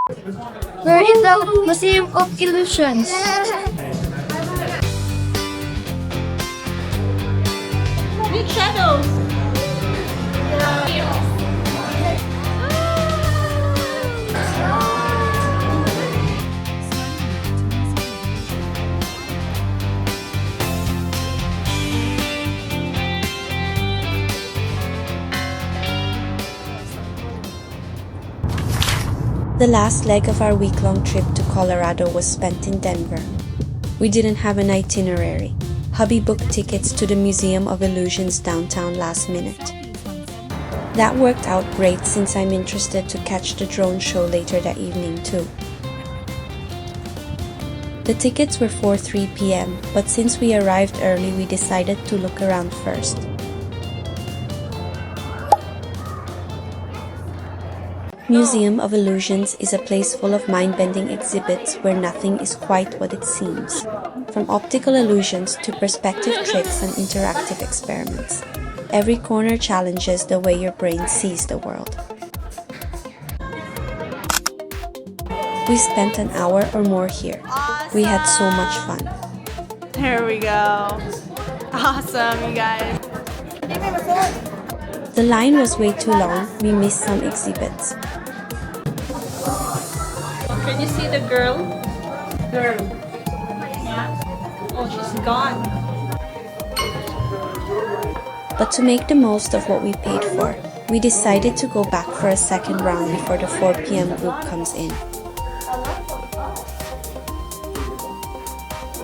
We're in the Museum of Illusions. Big shadows. The last leg of our week-long trip to Colorado was spent in Denver. We didn't have an itinerary. Hubby booked tickets to the Museum of Illusions downtown last minute. That worked out great since I'm interested to catch the drone show later that evening too. The tickets were for 3 p.m., but since we arrived early, we decided to look around first. Museum of Illusions is a place full of mind-bending exhibits where nothing is quite what it seems. From optical illusions to perspective tricks and interactive experiments. Every corner challenges the way your brain sees the world. We spent an hour or more here. We had so much fun. There we go. Awesome, you guys. The line was way too long. We missed some exhibits. Can you see the girl? Yeah. Oh, she's gone. But to make the most of what we paid for, we decided to go back for a second round before the 4 p.m. group comes in.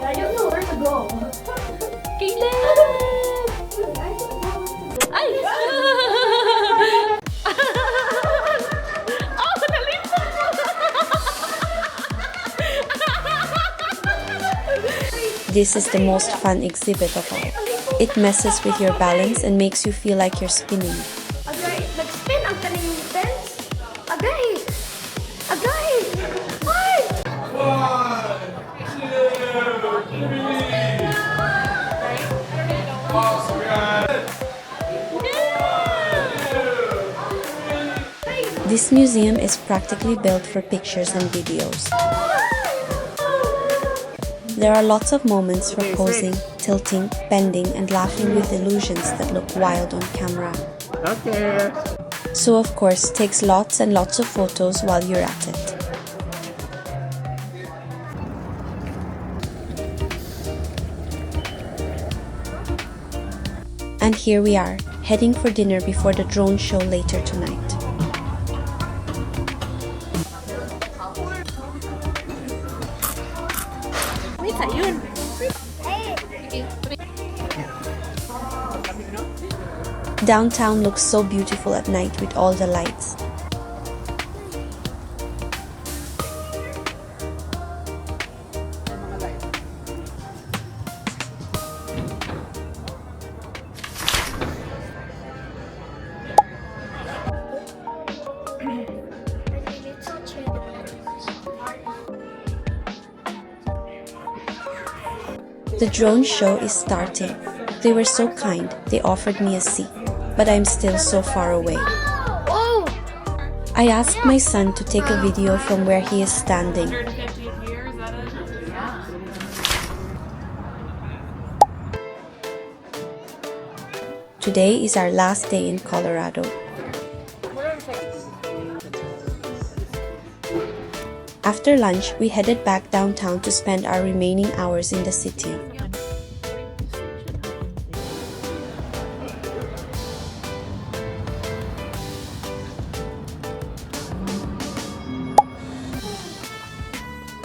I don't know where to go. This is the most fun exhibit of all. It messes with your balance and makes you feel like you're spinning. Agay, nag-spin ang kaning fence. Agay! Agay! Ay! 1, 2, 3. This museum is practically built for pictures and videos. There are lots of moments for posing, tilting, bending, and laughing with illusions that look wild on camera. Okay. So of course, takes lots and lots of photos while you're at it. And here we are, heading for dinner before the drone show later tonight. Downtown looks so beautiful at night with all the lights. The drone show is starting. They were so kind, they offered me a seat, but I'm still so far away. Oh! I asked my son to take a video from where he is standing. Today is our last day in Colorado. After lunch, we headed back downtown to spend our remaining hours in the city.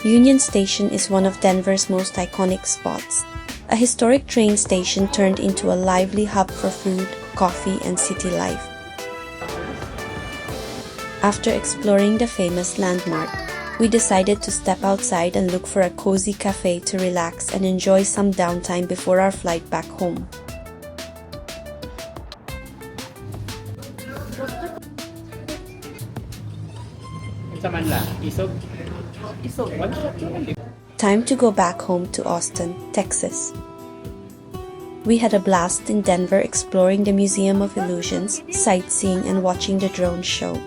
Union Station is one of Denver's most iconic spots. A historic train station turned into a lively hub for food, coffee, and city life. After exploring the famous landmark, we decided to step outside and look for a cozy cafe to relax and enjoy some downtime before our flight back home. Time to go back home to Austin, Texas. We had a blast in Denver exploring the Museum of Illusions, sightseeing, and watching the drone show.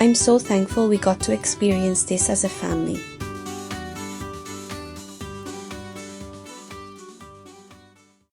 I'm so thankful we got to experience this as a family.